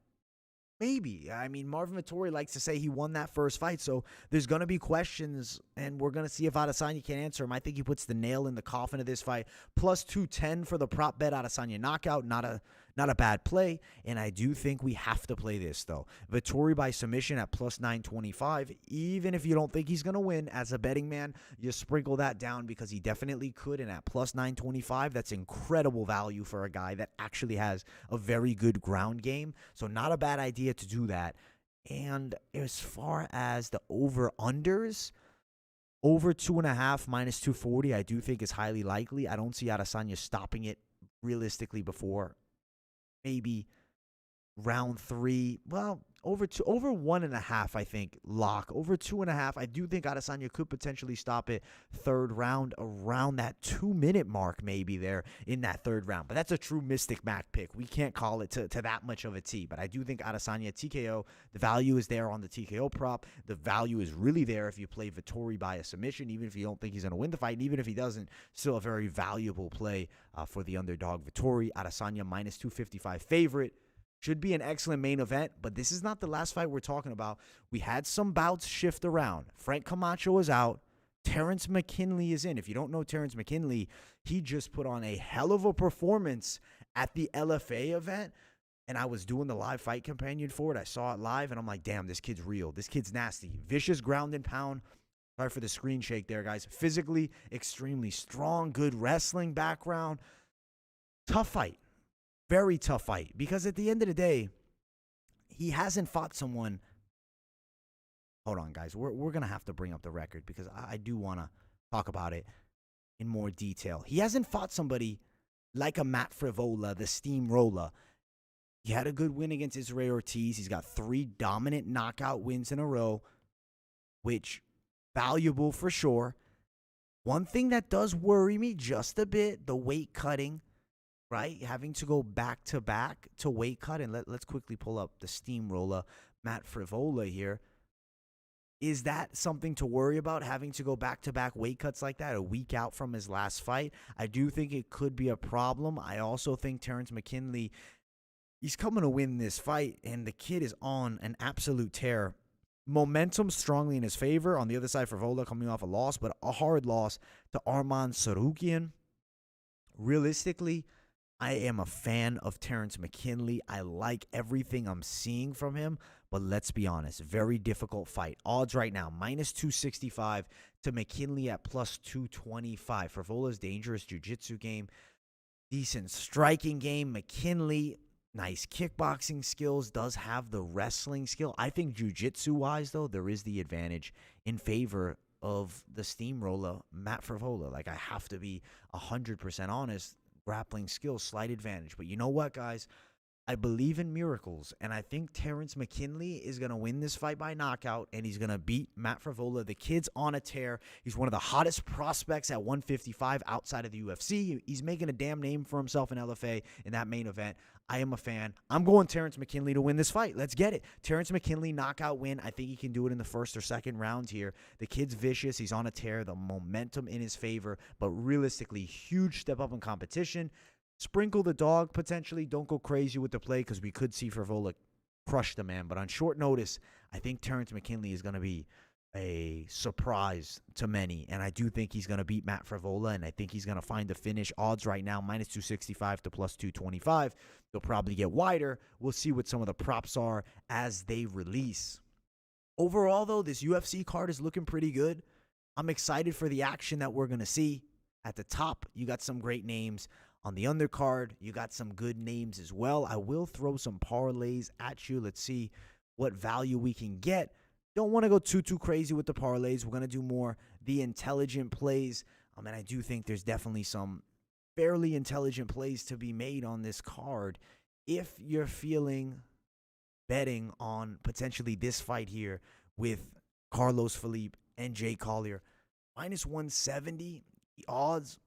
maybe. I mean, Marvin Vettori likes to say he won that first fight, so there's going to be questions, and we're going to see if Adesanya can answer him. I think he puts the nail in the coffin of this fight. Plus 210 for the prop bet. Adesanya knockout, not a bad play, and I do think we have to play this, though. Vettori by submission at plus 925. Even if you don't think he's going to win, as a betting man, you sprinkle that down because he definitely could, and at plus 925, that's incredible value for a guy that actually has a very good ground game, so not a bad idea to do that. And as far as the over-unders, over 2.5 minus 240, I do think is highly likely. I don't see Adesanya stopping it realistically before maybe round 3. Well, over 1.5, I think, lock. Over 2.5, I do think Adesanya could potentially stop it third round, around that 2-minute mark maybe there in that third round. But that's a true Mystic Mac pick. We can't call it to that much of a T. But I do think Adesanya TKO, the value is there on the TKO prop. The value is really there if you play Vettori by a submission, even if you don't think he's going to win the fight. And even if he doesn't, still a very valuable play for the underdog Vettori. Adesanya minus 255 favorite. Should be an excellent main event, but this is not the last fight we're talking about. We had some bouts shift around. Frank Camacho is out. Terrence McKinley is in. If you don't know Terrence McKinley, he just put on a hell of a performance at the LFA event, and I was doing the live fight companion for it. I saw it live, and I'm like, damn, this kid's real. This kid's nasty. Vicious ground and pound. Sorry for the screen shake there, guys. Physically extremely strong, good wrestling background. Tough fight. Very tough fight, because at the end of the day, he hasn't fought someone. Hold on, guys. We're going to have to bring up the record because I do want to talk about it in more detail. He hasn't fought somebody like a Matt Frevola, the steamroller. He had a good win against Israel Ortiz. He's got 3 dominant knockout wins in a row, which valuable for sure. One thing that does worry me just a bit, the weight cutting. Right? Having to go back-to-back to weight cut. And let's quickly pull up the steamroller, Matt Frevola here. Is that something to worry about, having to go back-to-back weight cuts like that a week out from his last fight? I do think it could be a problem. I also think Terrence McKinley, he's coming to win this fight, and the kid is on an absolute tear. Momentum strongly in his favor. On the other side, Frevola coming off a loss, but a hard loss to Arman Sarukian. Realistically, I am a fan of Terrence McKinley. I like everything I'm seeing from him, but let's be honest, very difficult fight. Odds right now, minus 265 to McKinley at plus 225. Frevola's dangerous jiu-jitsu game, decent striking game. McKinley, nice kickboxing skills, does have the wrestling skill. I think jiu-jitsu-wise, though, there is the advantage in favor of the steamroller, Matt Frevola. Like, I have to be 100% honest. Grappling skills, slight advantage. But you know what, guys? I believe in miracles, and I think Terrence McKinley is going to win this fight by knockout, and he's going to beat Matt Frevola. The kid's on a tear. He's one of the hottest prospects at 155 outside of the UFC. He's making a damn name for himself in LFA in that main event. I am a fan. I'm going Terrence McKinley to win this fight. Let's get it. Terrence McKinley, knockout win. I think he can do it in the first or second round here. The kid's vicious. He's on a tear. The momentum in his favor, but realistically, huge step up in competition. Sprinkle the dog, potentially. Don't go crazy with the play because we could see Frevola crush the man. But on short notice, I think Terrence McKinley is going to be a surprise to many. And I do think he's going to beat Matt Frevola, and I think he's going to find the finish. Odds right now, minus 265 to plus 225. They'll probably get wider. We'll see what some of the props are as they release. Overall, though, this UFC card is looking pretty good. I'm excited for the action that we're going to see. At the top, you got some great names. On the undercard, you got some good names as well. I will throw some parlays at you. Let's see what value we can get. Don't want to go too crazy with the parlays. We're going to do more the intelligent plays. And I do think there's definitely some fairly intelligent plays to be made on this card. If you're feeling betting on potentially this fight here with Carlos Felipe and Jay Collier, minus 170, the odds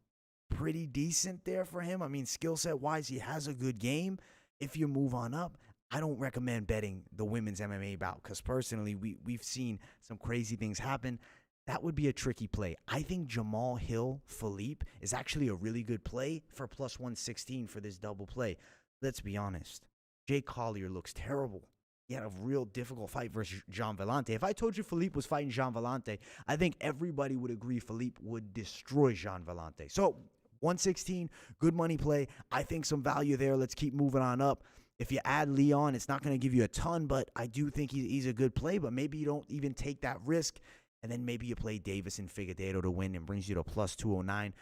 pretty decent there for him. I mean, skill set wise, he has a good game. If you move on up, I don't recommend betting the women's MMA bout because personally, we've seen some crazy things happen. That would be a tricky play. I think Jamal Hill Philippe is actually a really good play for plus 116 for this double play. Let's be honest. Jay Collier looks terrible. He had a real difficult fight versus Jean Vellante. If I told you Philippe was fighting Jean Vellante, I think everybody would agree Philippe would destroy Jean Vellante. So 116, good money play. I think some value there. Let's keep moving on up. If you add Leon, it's not going to give you a ton, but I do think he's a good play. But maybe you don't even take that risk, and then maybe you play Davis and Figueiredo to win and brings you to plus 209.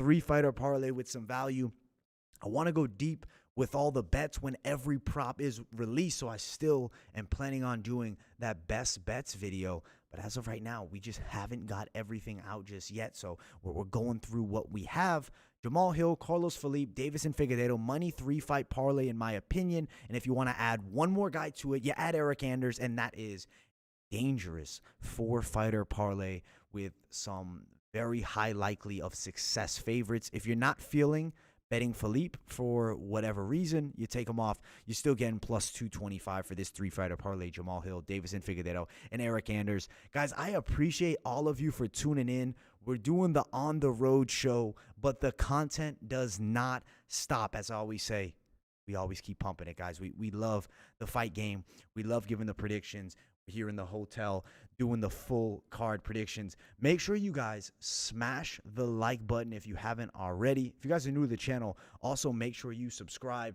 3-fighter parlay with some value. I want to go deep with all the bets when every prop is released, so I still am planning on doing that best bets video. But as of right now, we just haven't got everything out just yet, so we're going through what we have. Jamal Hill, Carlos Felipe, Davis and Figueiredo, money 3-fight parlay in my opinion. And if you want to add one more guy to it, you add Eric Anders, and that is dangerous 4-fighter parlay with some very high likely of success favorites. If you're not feeling betting Philippe for whatever reason, you take him off. You're still getting plus 225 for this 3-fighter parlay. Jamal Hill, Davis and Figueiredo, and Eric Anders. Guys, I appreciate all of you for tuning in. We're doing the On the Road show, but the content does not stop. As I always say, we always keep pumping it, guys. We love the fight game. We love giving the predictions. We're here in the hotel doing the full card predictions. Make sure you guys smash the like button if you haven't already. If you guys are new to the channel, also make sure you subscribe.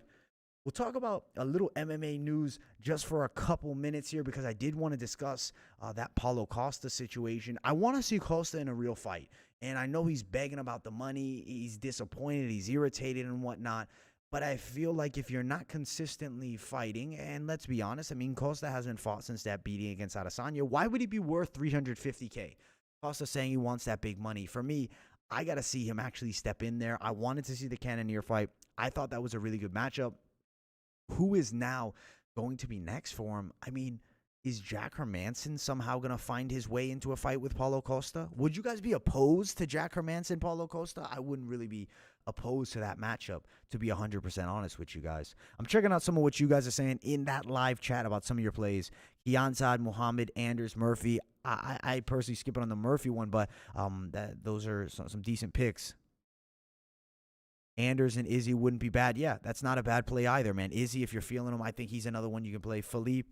We'll talk about a little MMA news just for a couple minutes here because I did want to discuss that Paulo Costa situation. I want to see Costa in a real fight, and I know he's begging about the money. He's disappointed. He's irritated and whatnot. But I feel like if you're not consistently fighting, and let's be honest, I mean, Costa hasn't fought since that beating against Adesanya. Why would he be worth $350K? Costa saying he wants that big money. For me, I got to see him actually step in there. I wanted to see the Cannonier fight. I thought that was a really good matchup. Who is now going to be next for him? I mean, is Jack Hermanson somehow going to find his way into a fight with Paulo Costa? Would you guys be opposed to Jack Hermanson, Paulo Costa? I wouldn't really be opposed to that matchup, to be 100% honest with you guys. I'm checking out some of what you guys are saying in that live chat about some of your plays. Kianzad, Muhammad, Anders, Murphy. I personally skip it on the Murphy one, but those are some decent picks. Anders and Izzy wouldn't be bad. Yeah, that's not a bad play either, man. Izzy, if you're feeling him, I think he's another one you can play. Philippe,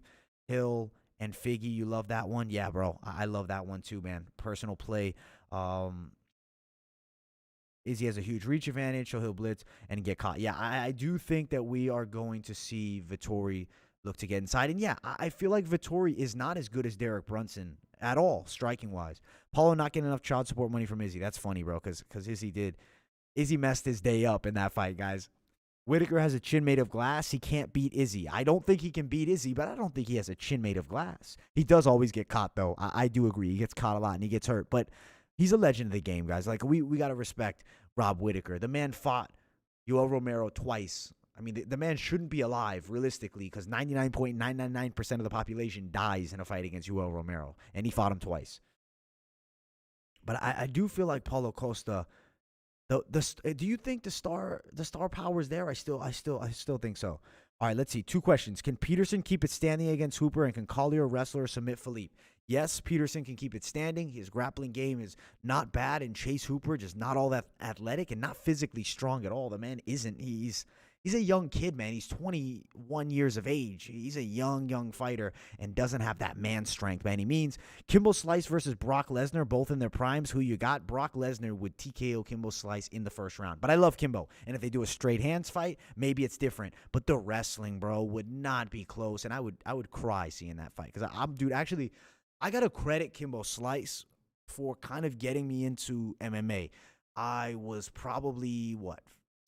Hill, and Figgy, you love that one? Yeah, bro. I love that one too, man. Personal play. Izzy has a huge reach advantage, so he'll blitz and get caught. Yeah, I do think that we are going to see Vettori look to get inside. And yeah, I feel like Vettori is not as good as Derek Brunson at all, striking-wise. Paulo not getting enough child support money from Izzy. That's funny, bro, because Izzy messed his day up in that fight, guys. Whitaker has a chin made of glass. He can't beat Izzy. I don't think he can beat Izzy, but I don't think he has a chin made of glass. He does always get caught, though. I do agree. He gets caught a lot, and he gets hurt. But he's a legend of the game, guys. Like, we got to respect Rob Whitaker. The man fought Yoel Romero twice. I mean, the man shouldn't be alive, realistically, because 99.999% of the population dies in a fight against Yoel Romero, and he fought him twice. But I do feel like Paulo Costa... do you think the star power is there? I still think so. All right, let's see. 2 questions. Can Peterson keep it standing against Hooper, and can Collier wrestle or submit Philippe? Yes, Peterson can keep it standing. His grappling game is not bad, and Chase Hooper just not all that athletic and not physically strong at all. The man isn't. He's a young kid, man. He's 21 years of age. He's a young fighter and doesn't have that man strength by any means. Kimbo Slice versus Brock Lesnar, both in their primes. Who you got? Brock Lesnar would TKO Kimbo Slice in the first round. But I love Kimbo. And if they do a straight hands fight, maybe it's different. But the wrestling, bro, would not be close. And I would cry seeing that fight. Because actually, I got to credit Kimbo Slice for kind of getting me into MMA. I was probably,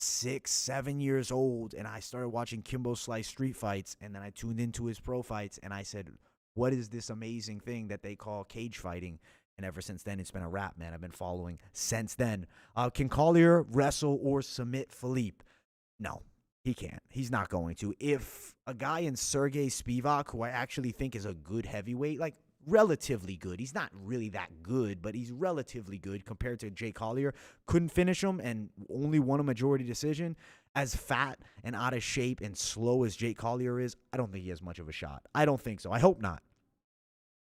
6, 7 years old, and I started watching Kimbo Slice street fights, and then I tuned into his pro fights, and I said, what is this amazing thing that they call cage fighting? And ever since then, it's been a wrap, man. I've been following since then. Can Collier wrestle or submit Philippe? No, he can't. He's not going to. If a guy in Sergey Spivak, who I actually think is a good heavyweight, like relatively good. He's not really that good, but he's relatively good compared to Jay Collier. Couldn't finish him and only won a majority decision. As fat and out of shape and slow as Jay Collier is, I don't think he has much of a shot. I don't think so. I hope not.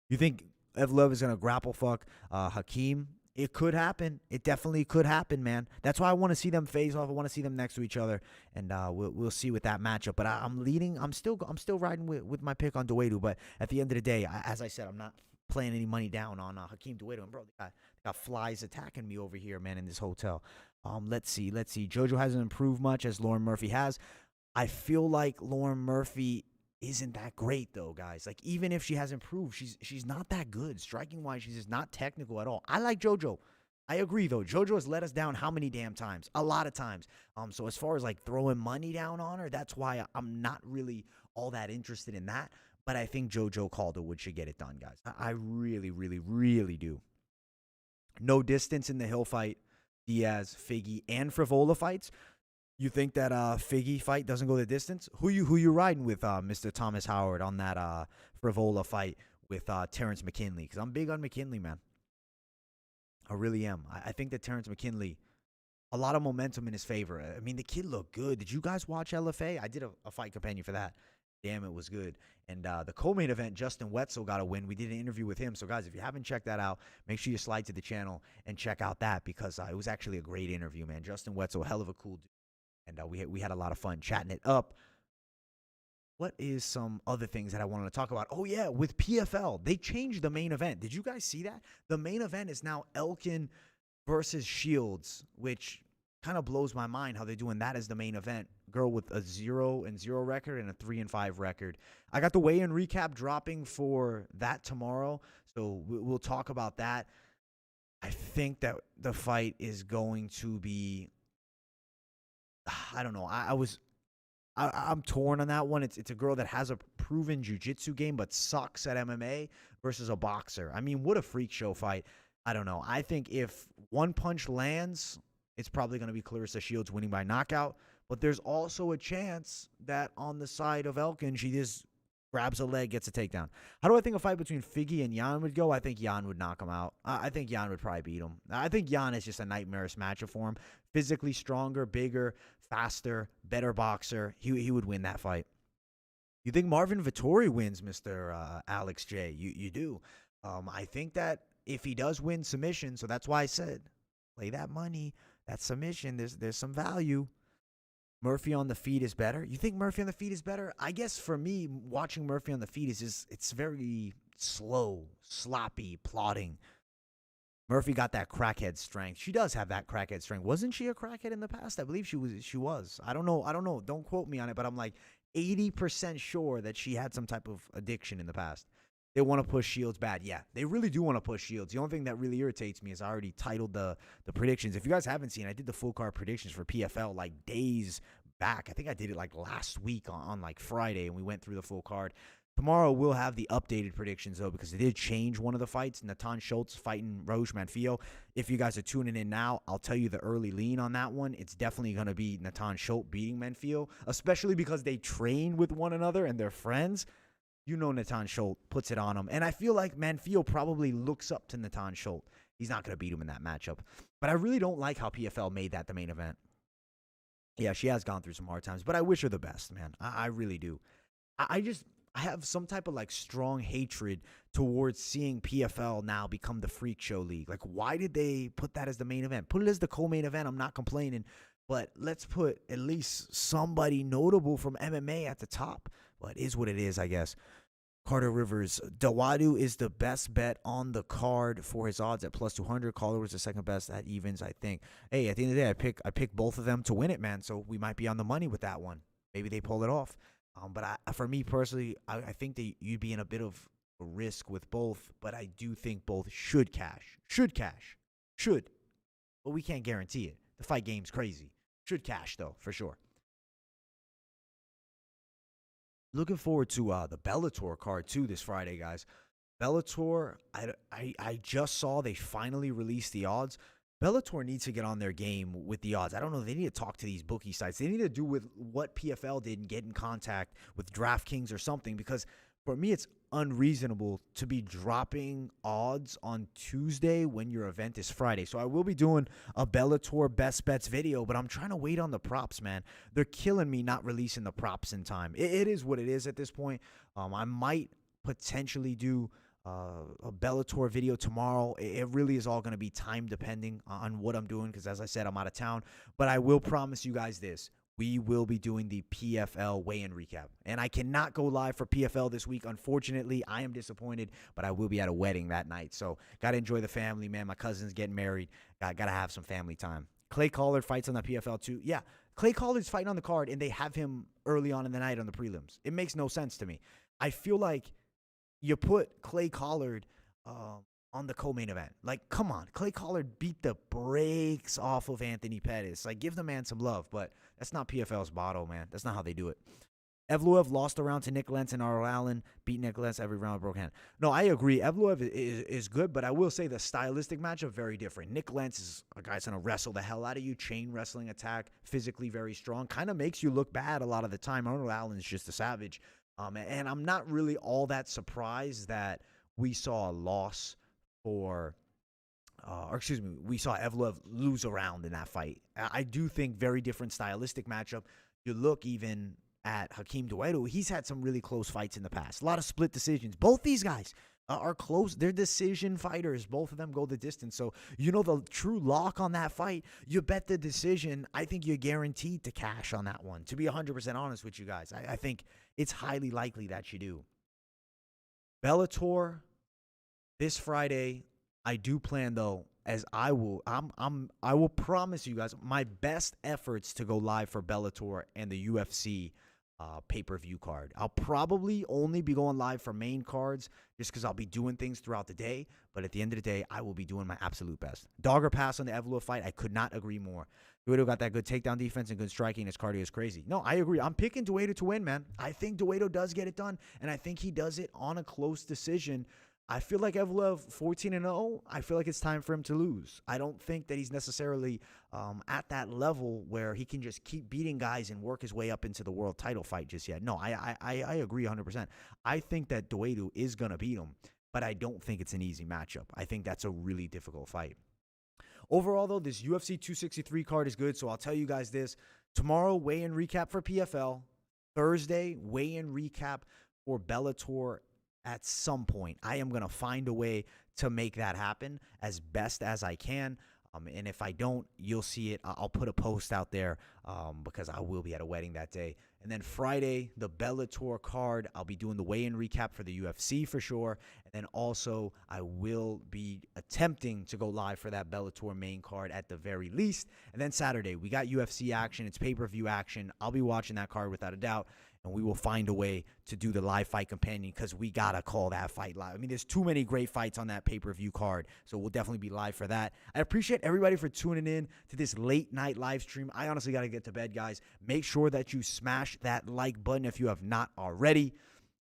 You think Evloev is going to grapple fuck Hakeem? It could happen. It definitely could happen, man. That's why I want to see them face off. I want to see them next to each other, and we'll see with that matchup. But I'm leading. I'm still riding with my pick on Duedu. But at the end of the day, as I said, I'm not playing any money down on Hakeem Duedu. And bro, they got flies attacking me over here, man, in this hotel. Let's see. JoJo hasn't improved much as Lauren Murphy has. I feel like Lauren Murphy isn't that great, though, guys. Like, even if she has improved, she's not that good. Striking-wise, she's just not technical at all. I like JoJo. I agree, though. JoJo has let us down how many damn times? A lot of times. So as far as, like, throwing money down on her, that's why I'm not really all that interested in that. But I think JoJo Calderwood should get it done, guys. I really, really, really do. No distance in the Hill fight, Diaz, Figgy, and Frevola fights. You think that Figgy fight doesn't go the distance? Who you riding with, Mr. Thomas Howard, on that Frevola fight with Terrence McKinley? Because I'm big on McKinley, man. I really am. I think that Terrence McKinley, a lot of momentum in his favor. I mean, the kid looked good. Did you guys watch LFA? I did a fight companion for that. Damn, it was good. And the co-main event, Justin Wetzel got a win. We did an interview with him. So, guys, if you haven't checked that out, make sure you slide to the channel and check out that, because it was actually a great interview, man. Justin Wetzel, hell of a cool dude. And we had a lot of fun chatting it up. What is some other things that I wanted to talk about? Oh, yeah, with PFL, they changed the main event. Did you guys see that? The main event is now Elkin versus Shields, which kind of blows my mind how they're doing that as the main event. Girl with a 0-0 record and a 3-5 record. I got the weigh-in recap dropping for that tomorrow, so we'll talk about that. I think that the fight is going to be... I don't know. I'm torn on that one. It's a girl that has a proven jiu-jitsu game but sucks at MMA versus a boxer. I mean, what a freak show fight. I don't know. I think if one punch lands, it's probably going to be Clarissa Shields winning by knockout. But there's also a chance that on the side of Elkin, she just grabs a leg, gets a takedown. How do I think a fight between Figgy and Jan would go? I think Jan would knock him out. I think Jan would probably beat him. I think Jan is just a nightmarish matchup for him. Physically stronger, bigger, faster, better boxer. He would win that fight. You think Marvin Vettori wins, Mr. Alex J? You do. I think that if he does win submission, so that's why I said play that money, that submission. There's some value. Murphy on the feet is better. You think Murphy on the feet is better? I guess for me, watching Murphy on the feet is just, it's very slow, sloppy, plodding. Murphy got that crackhead strength. She does have that crackhead strength. Wasn't she a crackhead in the past? I believe she was. I don't know. Don't quote me on it, but I'm like 80% sure that she had some type of addiction in the past. They want to push Shields bad. Yeah, they really do want to push Shields. The only thing that really irritates me is I already titled the predictions. If you guys haven't seen, I did the full card predictions for PFL like days back. I think I did it like last week on like Friday, and we went through the full card. Tomorrow we'll have the updated predictions, though, because they did change one of the fights. Natan Schultz fighting Roche Manfio. If you guys are tuning in now, I'll tell you the early lean on that one. It's definitely going to be Natan Schultz beating Manfio, especially because they train with one another and they're friends. You know Natan Schultz puts it on him. And I feel like Manfio probably looks up to Natan Schultz. He's not going to beat him in that matchup. But I really don't like how PFL made that the main event. Yeah, she has gone through some hard times, but I wish her the best, man. I really do. I have some type of like strong hatred towards seeing PFL now become the freak show league. Like, why did they put that as the main event? Put it as the co-main event. I'm not complaining, but let's put at least somebody notable from MMA at the top. Well, it is what it is, I guess. Carter Rivers. Dawadu is the best bet on the card for his odds at plus 200. Caller was the second best at evens, I think. Hey, at the end of the day, I pick both of them to win it, man. So we might be on the money with that one. Maybe they pull it off. But for me personally, I think that you'd be in a bit of a risk with both. But I do think both should cash. Should. But we can't guarantee it. The fight game's crazy. Should cash, though, for sure. Looking forward to the Bellator card, too, this Friday, guys. Bellator, I just saw they finally released the odds. Bellator needs to get on their game with the odds. I don't know. They need to talk to these bookie sites. They need to do with what PFL did and get in contact with DraftKings or something, because for me, it's unreasonable to be dropping odds on Tuesday when your event is Friday. So I will be doing a Bellator best bets video, but I'm trying to wait on the props, man. They're killing me not releasing the props in time. It is what it is at this point. I might potentially do a Bellator video tomorrow. It really is all going to be time depending on what I'm doing, because as I said, I'm out of town. But I will promise you guys this. We will be doing the PFL weigh-in recap. And I cannot go live for PFL this week. Unfortunately, I am disappointed, but I will be at a wedding that night. So, got to enjoy the family, man. My cousin's getting married. Got to have some family time. Clay Collard fights on the PFL too. Yeah, Clay Collard's fighting on the card, and they have him early on in the night on the prelims. It makes no sense to me. I feel like you put Clay Collard on the co-main event. Like, come on. Clay Collard beat the brakes off of Anthony Pettis. Like, give the man some love, but that's not PFL's motto, man. That's not how they do it. Evloev lost a round to Nick Lentz and Arlo Allen. Beat Nick Lentz every round with broke hand. No, I agree. Evloev is good, but I will say the stylistic matchup very different. Nick Lentz is a guy that's going to wrestle the hell out of you. Chain wrestling attack. Physically very strong. Kind of makes you look bad a lot of the time. Arlo Allen is just a savage. And I'm not really all that surprised that we saw a loss for, we saw Evloev lose a round in that fight. I do think very different stylistic matchup. You look even at Hakeem Dueto. He's had some really close fights in the past. A lot of split decisions. Both these guys are close. They're decision fighters. Both of them go the distance. So, you know the true lock on that fight. You bet the decision. I think you're guaranteed to cash on that one. To be 100% honest with you guys, I think it's highly likely that you do. Bellator this Friday, I do plan though, as I will promise you guys my best efforts to go live for Bellator and the UFC pay-per-view card. I'll probably only be going live for main cards just because I'll be doing things throughout the day. But at the end of the day, I will be doing my absolute best. Dogger pass on the Evloev fight. I could not agree more. Dueto got that good takedown defense and good striking. His cardio is crazy. No, I agree. I'm picking Dueto to win, man. I think Dueto does get it done, and I think he does it on a close decision. I feel like Evloev 14-0. I feel like it's time for him to lose. I don't think that he's necessarily at that level where he can just keep beating guys and work his way up into the world title fight just yet. No, I agree 100%. I think that Duedu is going to beat him, but I don't think it's an easy matchup. I think that's a really difficult fight. Overall, though, this UFC 263 card is good, so I'll tell you guys this. Tomorrow, weigh-in recap for PFL. Thursday, weigh-in recap for Bellator at some point. I am going to find a way to make that happen as best as I can. And if I don't, you'll see it. I'll put a post out there because I will be at a wedding that day. And then Friday, the Bellator card, I'll be doing the weigh-in recap for the UFC for sure. And then also, I will be attempting to go live for that Bellator main card at the very least. And then Saturday, we got UFC action. It's pay-per-view action. I'll be watching that card without a doubt. And we will find a way to do the live fight companion because we got to call that fight live. I mean, there's too many great fights on that pay-per-view card, so we'll definitely be live for that. I appreciate everybody for tuning in to this late-night live stream. I honestly got to get to bed, guys. Make sure that you smash that like button if you have not already.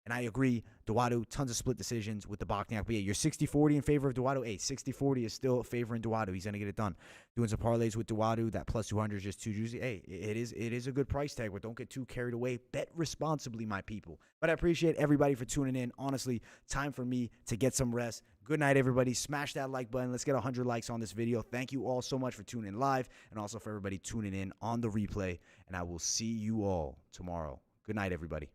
And I agree, Duedu, tons of split decisions with the Bokniak. But yeah, you're 60-40 in favor of Duedu. Hey, 60-40 is still favoring Duedu. He's going to get it done. Doing some parlays with Duedu. That plus 200 is just too juicy. Hey, it is a good price tag, but don't get too carried away. Bet responsibly, my people. But I appreciate everybody for tuning in. Honestly, time for me to get some rest. Good night, everybody. Smash that like button. Let's get 100 likes on this video. Thank you all so much for tuning in live and also for everybody tuning in on the replay. And I will see you all tomorrow. Good night, everybody.